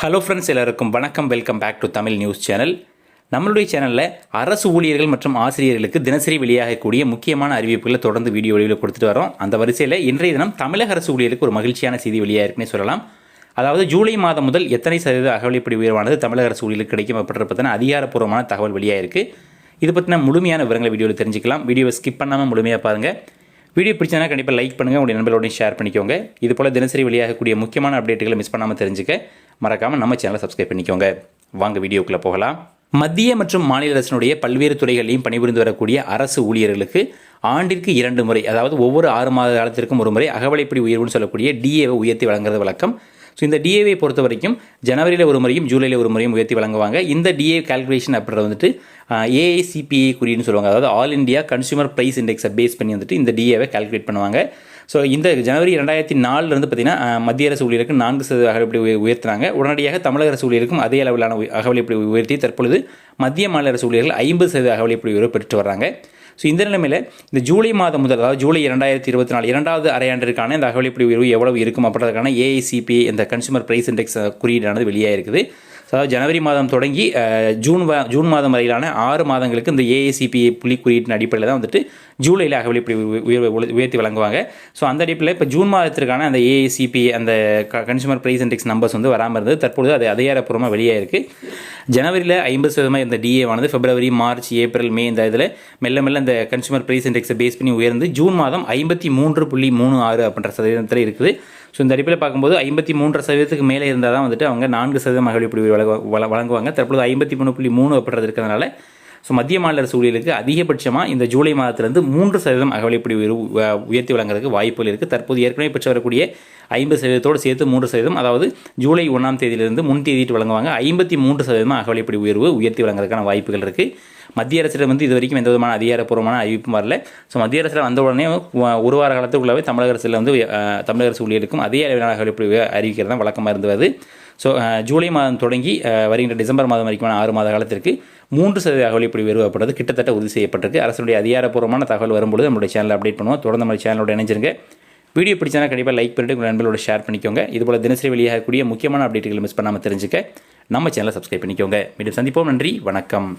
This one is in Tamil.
ஹலோ ஃப்ரெண்ட்ஸ், எல்லாருக்கும் வணக்கம். Welcome back to Tamil news channel. நம்மளுடைய சேனலில் அரசு ஊழியர்கள் மற்றும் ஆசிரியர்களுக்கு தினசரி வெளியாகக்கூடிய முக்கியமான அறிவிப்புகளை தொடர்ந்து வீடியோ வழியில் கொடுத்துட்டு வரோம். அந்த வரிசையில் இன்றைய தினம் தமிழக அரசு ஊழியருக்கு ஒரு மகிழ்ச்சியான செய்தி வெளியாகிருக்குன்னே சொல்லலாம். அதாவது ஜூலை மாதம் முதல் எத்தனை சதவீத அகவலைப்படி உயர்வானது தமிழக அரசு ஊழியர்களுக்கு கிடைக்கும் அப்படின்றத அதிகாரப்பூர்வமான தகவல் வெளியாகிருக்கு. இது பற்றின முழுமையான விவரங்களை வீடியோவில் தெரிஞ்சுக்கலாம். வீடியோவை ஸ்கிப் பண்ணாமல் முழுமையாக பாருங்கள். வீடியோ பிடிச்சதுனா கண்டிப்பாக லைக் பண்ணுங்கள், உங்களுடைய நண்பர்களோடையும் ஷேர் பண்ணிக்கோங்க. இது போல் தினசரி வெளியாகக்கூடிய முக்கியமான அப்டேட்டுகளை மிஸ் பண்ணாமல் தெரிஞ்சுக்க மறக்காமல் நம்ம சேனலை சப்ஸ்கிரைப் பண்ணிக்கோங்க. வாங்க வீடியோக்குள்ளே போகலாம். மத்திய மற்றும் மாநில அரசினுடைய பல்வேறு துறைகளையும் பணிபுரிந்து வரக்கூடிய அரசு ஊழியர்களுக்கு ஆண்டிற்கு 2 முறை, அதாவது ஒவ்வொரு 6 மாத காலத்திற்கும் ஒரு முறை அகவலைப்படி உயர்வுன்னு சொல்லக்கூடிய டிஏவை உயர்த்தி வழங்குறது வழக்கம். ஸோ இந்த டிஏவை பொறுத்த வரைக்கும் ஜனவரியில் ஒரு முறையும் ஜூலையில் ஒரு முறையும் உயர்த்தி வழங்குவாங்க. இந்த டிஏ கால்குலேஷன் அப்படின்றது வந்துட்டு ஏஐசிபிஏ குறின்னு சொல்லுவாங்க. அதாவது ஆல் இண்டியா கன்சூமர் ப்ரைஸ் இண்டெக்ஸை பேஸ் பண்ணி வந்துட்டு இந்த டிஏவை கால்குலேட் பண்ணுவாங்க. ஸோ இந்த ஜனவரி 2004 பார்த்தீங்கன்னா மத்திய அரசு ஊழியருக்கு 4% அகவலைப்படி உயர்த்தினாங்க. உடனடியாக தமிழக அரசு ஊழியருக்கும் அதே அளவிலான அகவலைப்படி உயர்த்தி தற்பொழுது மத்திய மாநில அரசு ஊழியர்கள் 50% அகவலைப்படி உயர்வு பெற்று வர்றாங்க. ஸோ இந்த நிலைமையில் இந்த ஜூலை மாதம் முதல், அதாவது ஜூலை 2024 இரண்டாவது அரையாண்டிற்கான இந்த அகவலைப்படி உயர்வு எவ்வளவு இருக்கும் அப்படின்றதுக்கான ஏஐசிபி இந்த கன்சூமர் ப்ரைஸ் இண்டெக்ஸ் குறியீடானது வெளியாகிருக்குது. அதாவது ஜனவரி மாதம் தொடங்கி ஜூன் மாதம் வரையிலான 6 மாதங்களுக்கு இந்த ஏஐசிபி புள்ளி குறியீட்டின் அடிப்படையில் தான் வந்துட்டு ஜூலையில் அகவலைப்படி உயர்த்தி வழங்குவாங்க. ஸோ அந்த அடிப்படையில் இப்போ ஜூன் மாதத்திற்கான அந்த ஏஐசிபி அந்த கன்சூமர் ப்ரைஸ் இண்டெக்ஸ் நம்பர்ஸ் வந்து வராமல் இருந்தது. தற்பொழுது அது அதிகாரப்பூர்வமாக வெளியாகிருக்கு. ஜனவரியில் 50% இந்த டிஏவானது பிப்ரவரி, மார்ச், ஏப்ரல், மே இந்த இதில் மெல்ல மெல்ல இந்த கன்சூமர் ப்ரைஸ் இண்டெக்ஸை பேஸ் பண்ணி உயர்ந்து ஜூன் மாதம் 53.36 அப்படின்ற சதவீதத்தில் இருக்குது. ஸோ இந்த அடிப்படையில் பார்க்கும்போது 53% மேலே இருந்தால் தான் வந்துட்டு அவங்க 4% அகவலைப்படி வழங்குவாங்க. தற்போது 53.3 அப்படின்றது இருக்கிறதுனால ஸோ மத்திய மாநில அரசு ஊழியர்களுக்கு அதிகபட்சமாக இந்த ஜூலை மாதத்திலிருந்து 3% அகவலைப்படி உயர்த்தி வழங்குறதுக்கு வாய்ப்புகள் இருக்குது. தற்போது ஏற்கனவே பெற்று வரக்கூடிய 50% சேர்த்து 3%, அதாவது ஜூலை 1ஆம் தேதியிலிருந்து முன்தேதிட்டு வழங்குவாங்க. 53% அகவலைப்படி உயர்த்தி வழங்குறதுக்கான வாய்ப்புகள் இருக்குது. மத்திய அரசிடம் வந்து இது வரைக்கும் எந்த விதமான அதிகாரப்பூர்வமான அறிவிப்பும் வரல. ஸோ மத்திய அரசில் வந்த உடனே ஒரு வார காலத்துக்குள்ளவே தமிழக அரசில் வந்து தமிழக அரசு ஊழியருக்கும் அதே அளவிலான அகவலைப்படி அறிவிக்கிறது தான் வழக்கமாக இருந்து வருது. ஸோ ஜூலை மாதம் தொடங்கி வருகின்ற டிசம்பர் மாதம் வரைக்குமான 6 மாத காலத்திற்கு 3% அகவலைப்படி உயர்வுப்படுறது கிட்டத்தட்ட உறுதி செய்யப்பட்டிருக்கு. அரசுடைய அதிகாரப்பூர்வமான தகவல் வரும்பொழுது நம்மளுடைய சேனலில் அப்டேட் பண்ணுவோம். தொடர்ந்து நம்ம சேனலோட இணைஞ்சிருங்க. வீடியோ பிடிச்சா கண்டிப்பாக லைக் பண்ணிட்டு உங்கள் நண்பர்களோட ஷேர் பண்ணிக்கோங்க. இதுபோல் தினசரி வெளியாகக்கூடிய முக்கியமான அப்டேட்டுகளை மிஸ் பண்ணாமல் தெரிஞ்சுக்க நம்ம சேனலை சப்ஸ்கிரைப் பண்ணிக்கோங்க. மீண்டும் சந்திப்போம். நன்றி, வணக்கம்.